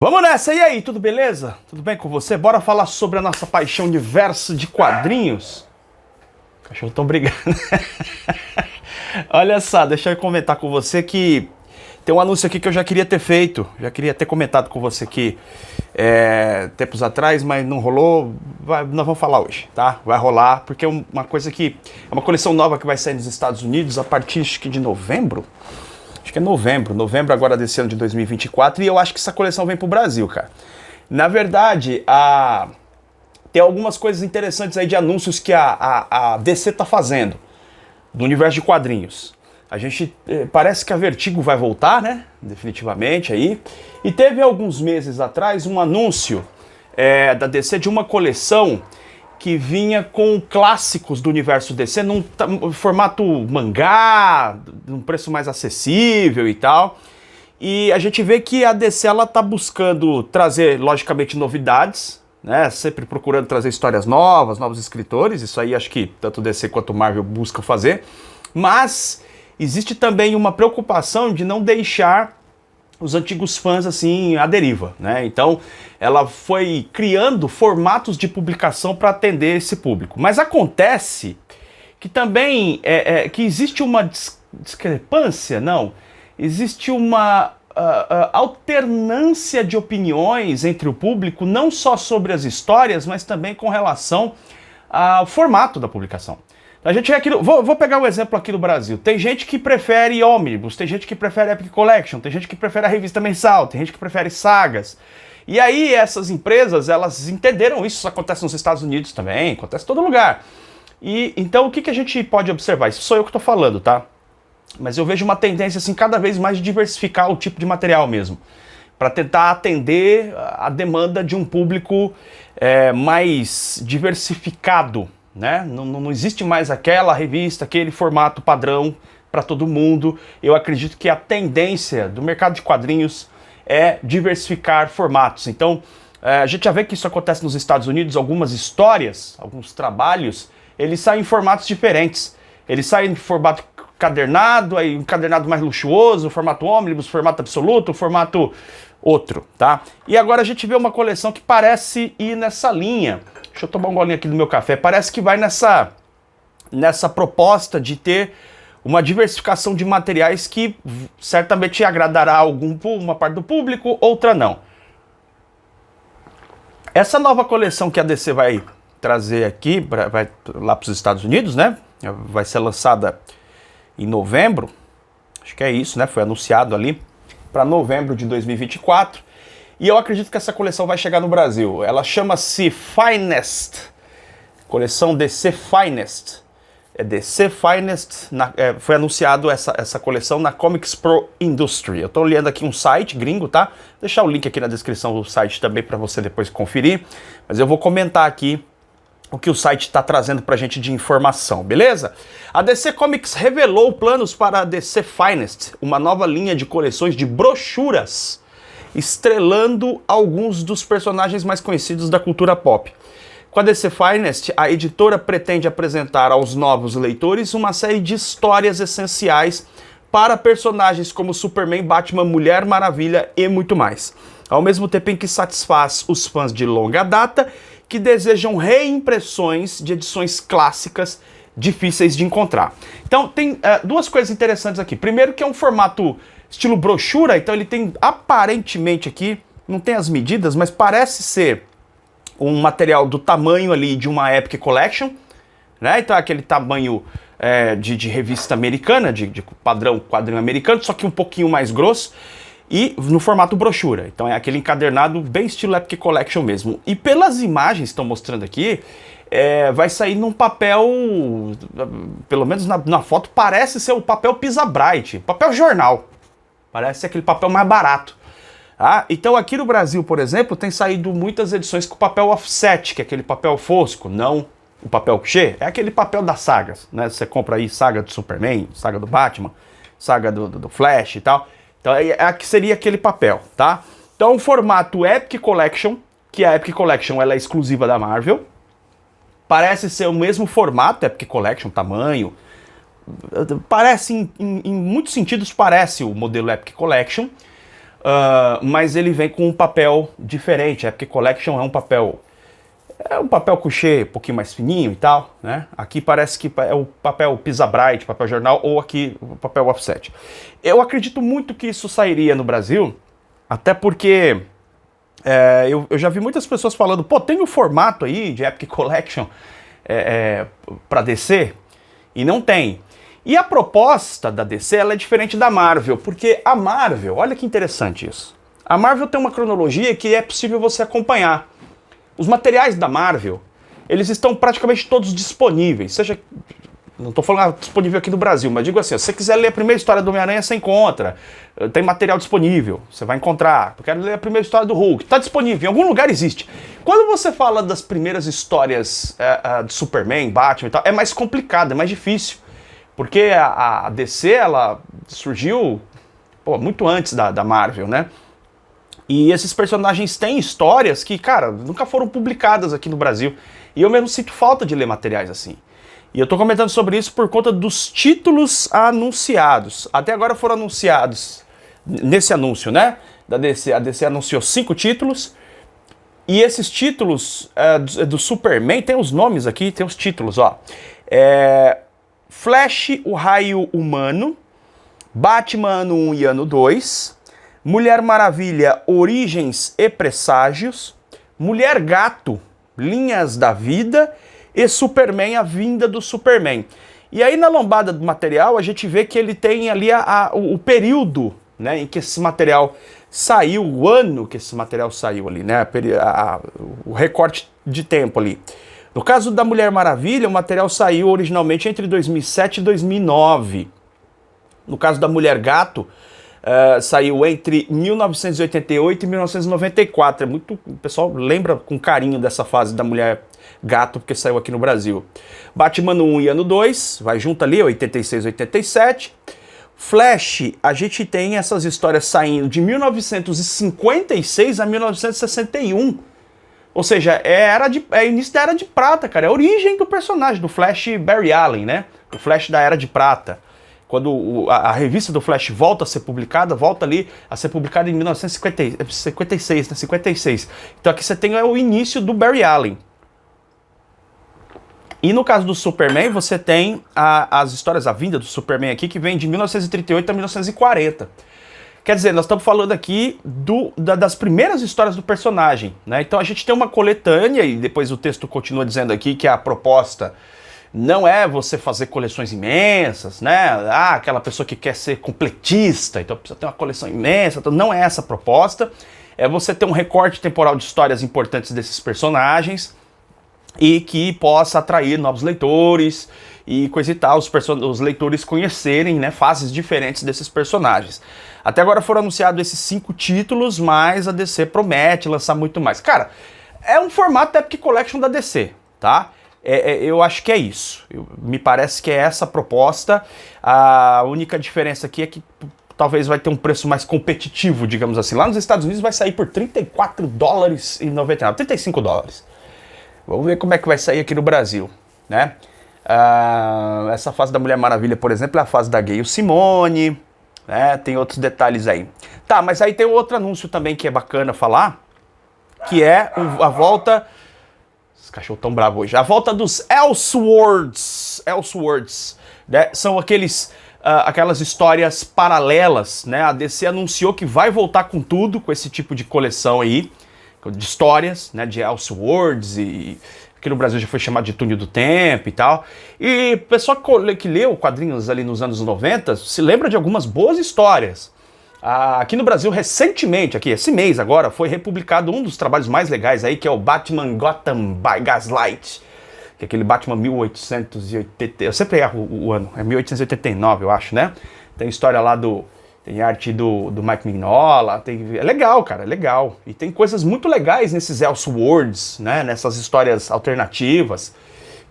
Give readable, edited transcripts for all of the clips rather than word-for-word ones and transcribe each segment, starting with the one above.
Vamos nessa, e aí, tudo beleza? Tudo bem com você? Bora falar sobre a nossa paixão universo de quadrinhos? Cachorro tão brigando. Olha só, deixa eu comentar com você que tem um anúncio aqui que eu já queria ter feito, já queria ter comentado com você aqui tempos atrás, mas não rolou. Nós vamos falar hoje, tá? Vai rolar, porque é uma coisa que é uma coleção nova que vai sair nos Estados Unidos a partir acho que de novembro. Acho que é novembro agora desse ano de 2024, e eu acho que essa coleção vem pro Brasil, cara. Na verdade, tem algumas coisas interessantes aí de anúncios que a DC tá fazendo do universo de quadrinhos. A gente parece que a Vertigo vai voltar, né? Definitivamente aí. E teve alguns meses atrás um anúncio da DC de uma coleção que vinha com clássicos do universo DC num formato mangá, num preço mais acessível e tal. E a gente vê que a DC ela tá buscando trazer, logicamente, novidades, né? Sempre procurando trazer histórias novas, novos escritores. Isso aí acho que tanto DC quanto Marvel buscam fazer. Mas existe também uma preocupação de não deixar os antigos fãs assim à deriva, né? Então ela foi criando formatos de publicação para atender esse público. Mas acontece que também que existe uma discrepância, não? Existe uma alternância de opiniões entre o público, não só sobre as histórias, mas também com relação ao formato da publicação. A gente aqui, vou pegar um exemplo aqui do Brasil. Tem gente que prefere ônibus, tem gente que prefere Epic Collection, tem gente que prefere a revista mensal, tem gente que prefere sagas. E aí essas empresas, elas entenderam isso acontece nos Estados Unidos também, acontece em todo lugar. E então o que a gente pode observar? Isso sou eu que estou falando, tá? Mas eu vejo uma tendência assim cada vez mais de diversificar o tipo de material mesmo, para tentar atender a demanda de um público mais diversificado. Né? Não existe mais aquela revista, aquele formato padrão para todo mundo. Eu acredito que a tendência do mercado de quadrinhos é diversificar formatos. Então, a gente já vê que isso acontece nos Estados Unidos, algumas histórias, alguns trabalhos, eles saem em formatos diferentes. Eles saem em formato encadernado, aí um encadernado mais luxuoso, formato ônibus, formato absoluto, formato outro, tá? E agora a gente vê uma coleção que parece ir nessa linha. Deixa eu tomar um golinho aqui do meu café. Parece que vai nessa proposta de ter uma diversificação de materiais que certamente agradará uma parte do público, outra não. Essa nova coleção que a DC vai trazer aqui, vai lá para os Estados Unidos, né? Vai ser lançada em novembro. Acho que é isso, né? Foi anunciado ali para novembro de 2024. E eu acredito que essa coleção vai chegar no Brasil. Ela chama-se Finest. Coleção DC Finest. É DC Finest. Foi anunciado essa coleção na Comics Pro Industry. Eu estou olhando aqui um site gringo, tá? Vou deixar o link aqui na descrição do site também para você depois conferir. Mas eu vou comentar aqui o que o site está trazendo para a gente de informação, beleza? A DC Comics revelou planos para a DC Finest, uma nova linha de coleções de brochuras, estrelando alguns dos personagens mais conhecidos da cultura pop. Com a DC Finest, a editora pretende apresentar aos novos leitores uma série de histórias essenciais para personagens como Superman, Batman, Mulher Maravilha e muito mais. Ao mesmo tempo em que satisfaz os fãs de longa data que desejam reimpressões de edições clássicas difíceis de encontrar. Então tem duas coisas interessantes aqui. Primeiro que é um formato estilo brochura, então ele tem aparentemente aqui, não tem as medidas, mas parece ser um material do tamanho ali de uma Epic Collection, né? Então é aquele tamanho de revista americana, de padrão quadrinho americano, só que um pouquinho mais grosso, e no formato brochura. Então é aquele encadernado bem estilo Epic Collection mesmo. E pelas imagens que estão mostrando aqui, vai sair num papel, pelo menos na foto, parece ser o papel Pisa Bright, papel jornal. Parece ser aquele papel mais barato. Então aqui no Brasil, por exemplo, tem saído muitas edições com papel offset, que é aquele papel fosco, não o papel clichê. É aquele papel das sagas, né? Você compra aí saga do Superman, saga do Batman, saga do Flash e tal. Então aqui seria aquele papel, tá? Então o formato Epic Collection, que a Epic Collection ela é exclusiva da Marvel. Parece ser o mesmo formato, Epic Collection, tamanho. Parece, em muitos sentidos, parece o modelo Epic Collection. mas ele vem com um papel diferente. A Epic Collection é um papel couché, um pouquinho mais fininho e tal, né? Aqui parece que é o papel Pisa Bright, papel jornal, ou aqui o papel offset. Eu acredito muito que isso sairia no Brasil, até porque eu já vi muitas pessoas falando, pô, tem o formato aí de Epic Collection para DC, e não tem. E a proposta da DC ela é diferente da Marvel, porque a Marvel, olha que interessante isso, a Marvel tem uma cronologia que é possível você acompanhar. Os materiais da Marvel, eles estão praticamente todos disponíveis, seja, não estou falando disponível aqui no Brasil, mas digo assim, se você quiser ler a primeira história do Homem-Aranha, você encontra, tem material disponível, você vai encontrar. Eu quero ler a primeira história do Hulk, está disponível, em algum lugar existe. Quando você fala das primeiras histórias de Superman, Batman e tal, é mais complicado, é mais difícil, porque a DC, ela surgiu muito antes da Marvel, né? E esses personagens têm histórias que, cara, nunca foram publicadas aqui no Brasil. E eu mesmo sinto falta de ler materiais assim. E eu tô comentando sobre isso por conta dos títulos anunciados. Até agora foram anunciados, nesse anúncio, né, da DC, a DC anunciou 5 títulos. E esses títulos do Superman, tem os nomes aqui, tem os títulos, ó. Flash, o Raio Humano, Batman Ano 1 e Ano 2... Mulher Maravilha, Origens e Presságios, Mulher Gato, Linhas da Vida e Superman, a Vinda do Superman. E aí na lombada do material a gente vê que ele tem ali o período, né, em que esse material saiu, o ano que esse material saiu ali, né, o recorte de tempo ali. No caso da Mulher Maravilha, o material saiu originalmente entre 2007 e 2009. No caso da Mulher Gato, saiu entre 1988 e 1994. O pessoal lembra com carinho dessa fase da Mulher Gato, porque saiu aqui no Brasil. Batman 1 e Ano 2, vai junto ali, 86 e 87. Flash, a gente tem essas histórias saindo de 1956 a 1961. Ou seja, é início da Era de Prata, cara. É a origem do personagem, do Flash Barry Allen, né? O Flash da Era de Prata. Quando a revista do Flash volta a ser publicada, volta ali a ser publicada em 1956, né? 56. Então aqui você tem o início do Barry Allen. E no caso do Superman, você tem as histórias, a vinda do Superman aqui, que vem de 1938 a 1940. Quer dizer, nós estamos falando aqui das primeiras histórias do personagem, né? Então a gente tem uma coletânea, e depois o texto continua dizendo aqui que a proposta não é você fazer coleções imensas, né? Aquela pessoa que quer ser completista, então precisa ter uma coleção imensa. Então não é essa a proposta. É você ter um recorte temporal de histórias importantes desses personagens e que possa atrair novos leitores e coisa e tal, os leitores conhecerem, né, fases diferentes desses personagens. Até agora foram anunciados esses 5 títulos, mas a DC promete lançar muito mais. Cara, é um formato Epic Collection da DC, tá? Eu acho que é isso. Me parece que é essa a proposta. A única diferença aqui é que talvez vai ter um preço mais competitivo, digamos assim. Lá nos Estados Unidos vai sair por $34,99, $35. Vamos ver como é que vai sair aqui no Brasil, né? Essa fase da Mulher Maravilha, por exemplo, é a fase da Gayle Simone, né? Tem outros detalhes aí. Tá, mas aí tem outro anúncio também que é bacana falar, que é a volta... Os cachorros tão bravos hoje. A volta dos Elseworlds. Elseworlds, né? São aquelas histórias paralelas, né? A DC anunciou que vai voltar com tudo, com esse tipo de coleção aí, de histórias, né? De Elseworlds, e aqui no Brasil já foi chamado de Túnel do Tempo e tal. E o pessoal que leu quadrinhos ali nos anos 90 se lembra de algumas boas histórias. Aqui no Brasil, recentemente, esse mês agora, foi republicado um dos trabalhos mais legais aí, que é o Batman Gotham by Gaslight, que é aquele Batman 1880, eu sempre erro o ano, é 1889, eu acho, né? Tem história lá tem arte do Mike Mignola, é legal, cara, é legal. E tem coisas muito legais nesses Elseworlds, né? Nessas histórias alternativas.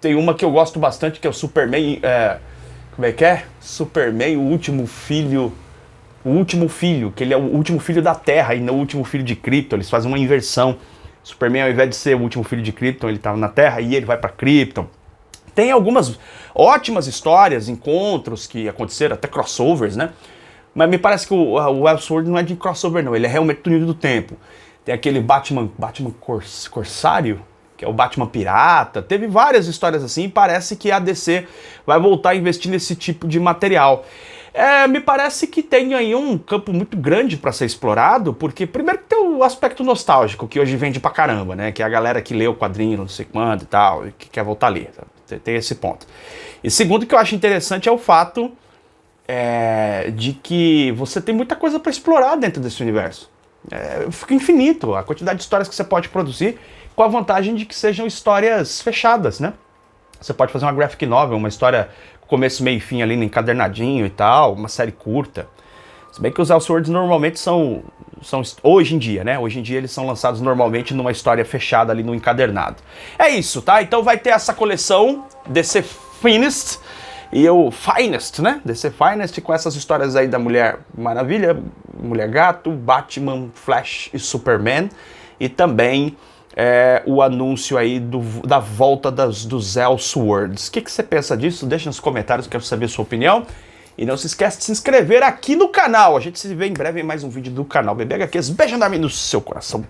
Tem uma que eu gosto bastante, que é o Superman, como é que é? Superman, o último filho, que ele é o último filho da Terra e não o último filho de Krypton. Eles fazem uma inversão. Superman, ao invés de ser o último filho de Krypton, ele estava na Terra e ele vai para Krypton. Tem algumas ótimas histórias, encontros que aconteceram, até crossovers, né? Mas me parece que o Elseworld não é de crossover, não. Ele é realmente túnel do tempo. Tem aquele Batman Corsário, que é o Batman Pirata. Teve várias histórias assim. E parece que a DC vai voltar a investir nesse tipo de material. Me parece que tem aí um campo muito grande para ser explorado, porque primeiro tem o aspecto nostálgico, que hoje vende pra caramba, né? Que é a galera que lê o quadrinho, não sei quando e tal, e que quer voltar a ler. Tem esse ponto. E segundo que eu acho interessante é o fato de que você tem muita coisa para explorar dentro desse universo. Fica infinito a quantidade de histórias que você pode produzir, com a vantagem de que sejam histórias fechadas, né? Você pode fazer uma graphic novel, uma história começo, meio e fim ali no encadernadinho e tal, uma série curta. Se bem que os Elseworlds normalmente são hoje em dia, né? Hoje em dia eles são lançados normalmente numa história fechada ali no encadernado. É isso, tá? Então vai ter essa coleção DC Finest e o Finest, né? DC Finest com essas histórias aí da Mulher Maravilha, Mulher Gato, Batman, Flash e Superman. E também o anúncio aí da volta dos Elseworlds. O que você pensa disso? Deixa nos comentários, quero saber a sua opinião. E não se esquece de se inscrever aqui no canal. A gente se vê em breve em mais um vídeo do canal BB HQs. Beijo enorme no seu coração.